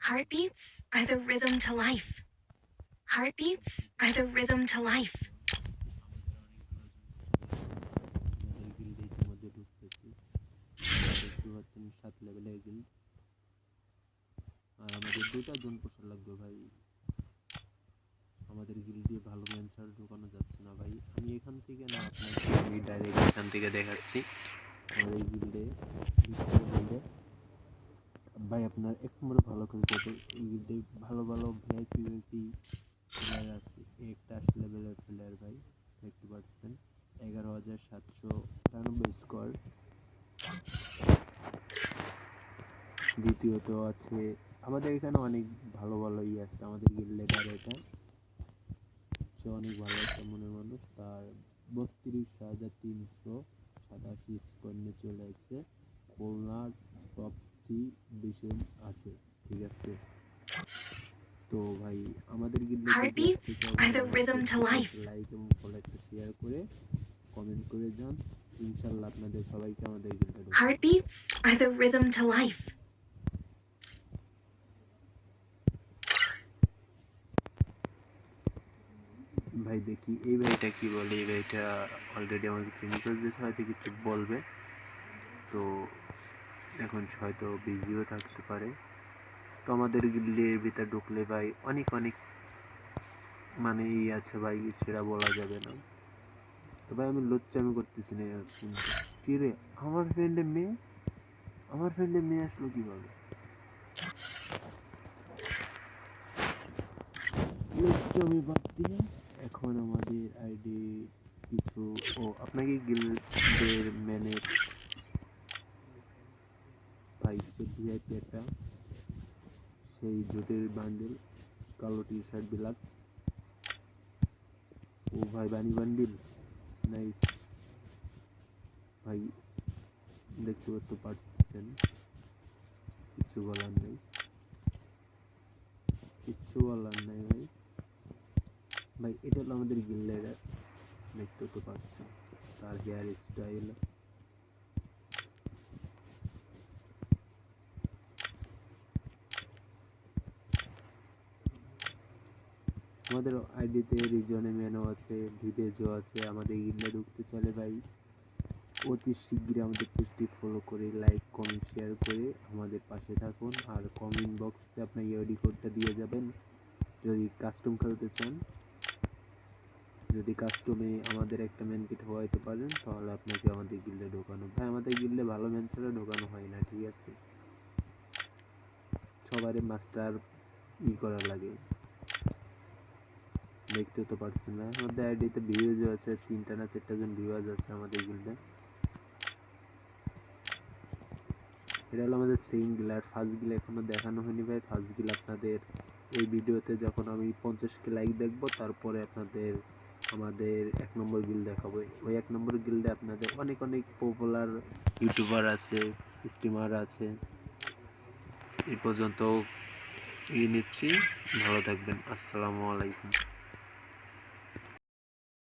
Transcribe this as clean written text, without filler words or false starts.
Heartbeats are the rhythm to life. Heartbeats are the rhythm to life. সাত লেভেলের guild আর আমাদের দুটা জন পোষা লাগবে ভাই। আমাদের গিল্ডে ভালো ম্যানসার ঢোকানো যাচ্ছে না ভাই। আমি এখান থেকে না আপনাকে আমি ডাইরেক্ট এখান থেকে দেখাচ্ছি আমার এই গিল্ডে ভাই আপনার এক নম্বরে ভালো খেলতে হবে। এই গিল্ডে ভালো ভালো ভিআইপি প্লেয়ার আছে। একটা লেভেলের প্লেয়ার ভাই দেখতে পাচ্ছেন 11,793 স্কোর। দ্বিতীয়ত আছে আমাদের এখানে অনেক ভালো ভালো আছে আমাদের গিল্ড লিডার এটা সে অনেক ভালো একটা মনের মানুষ। তার 32,387 স্কোর নিয়ে চলে আসছে। খুলনার টপ সি ডিভিশন আছে, ঠিক আছে। তো ভাই আমাদের গিল্ডে Heartbeats are the rhythm to life. Like এবং ফলো একটা শেয়ার করে কমেন্ট করে যান। ইনশাল্লাহ আপনাদের সবাইকে আমাদের গিল্ডে Heartbeats are the rhythm to life. ভাই দেখি এই ভাইটা কি বলে। এই ভাইটা অলরেডি আমাকে ট্রেনিং করে দিয়েছে, হয়তো কিছু বলবে। তো এখন হয়তো বিজিও থাকতে পারে। তো আমাদের গিল্ডের ভিতরে ঢুকলে ভাই অনেক অনেক মানে আছে ভাই, সেটা বলা যাবে না। তো ভাই আমি লুচ্চামি করতেছি না কিন্তু। কি রে আমার ফ্রেন্ডে মেয়ে আসলো কিভাবে? লুচ্চামি বাদ দিয়ে এখন আমাদের আইডি কিছু আপনাকে গিল্ডের ম্যানের ভাই সে ভিআইপি একটা সেই জুটের বান্ডিল কালো টি শার্ট বিলাক। ও ভাই বানি বান্ডিল নাইস ভাই, দেখতে করতে পারতেছেন। কিচ্ছু বলার নেই, কিচ্ছু বলার নেই ভাই। ভাই এটা হলো আমাদের গিল্ডের, দেখতে তো পাচ্ছেন তার হেয়ার স্টাইল। আমাদের আইডিতে রিজনে ম্যানও আছে, ভিভেজও আছে। আমাদের গিল্ডে ঢুকতে চাইলে ভাই অতি শীঘ্রই আমাদের পেজটি ফলো করে লাইক কমেন্ট শেয়ার করে আমাদের পাশে থাকুন। আর কমেন্ট বক্সে আপনার ইউআইডি কোডটা দিয়ে যাবেন যদি কাস্টম খেলতে চান। যদি কাস্টমে আমাদের একটা ম্যান কিট হওয়াইতে পারেন তাহলে আপনাকে আমাদের গিল্ডে ঢোকানো। ভাই আমাদের গিল্ডে ভালো ম্যান ছাড়া ঢোকানো হয় না, ঠিক আছে। সবারই মাস্টার করা লাগে, দেখতে তো পারছেন না। আমাদের আইডিতে ভিউজ আছে 3টা না 4টা জন ভিউয়ার্স আছে আমাদের গিল্ডে। এটা হলো আমাদের সেকেন্ড গিল। আর ফার্স্ট গিল এখনো দেখানো হয়নি ভাই। ফার্স্ট গিল আপনাদের এই ভিডিওতে যখন আমি 50কে লাইক দেখবো তারপরে আপনাদের আমাদের 1 নম্বর গিল দেখাবো। ওই 1 নম্বর গিল্ডে আপনাদের অনেক অনেক পপুলার ইউটিউবার আছে, স্ট্রিমার আছে। এই পর্যন্ত নিচ্ছি, ভালো থাকবেন। আসসালামু আলাইকুম।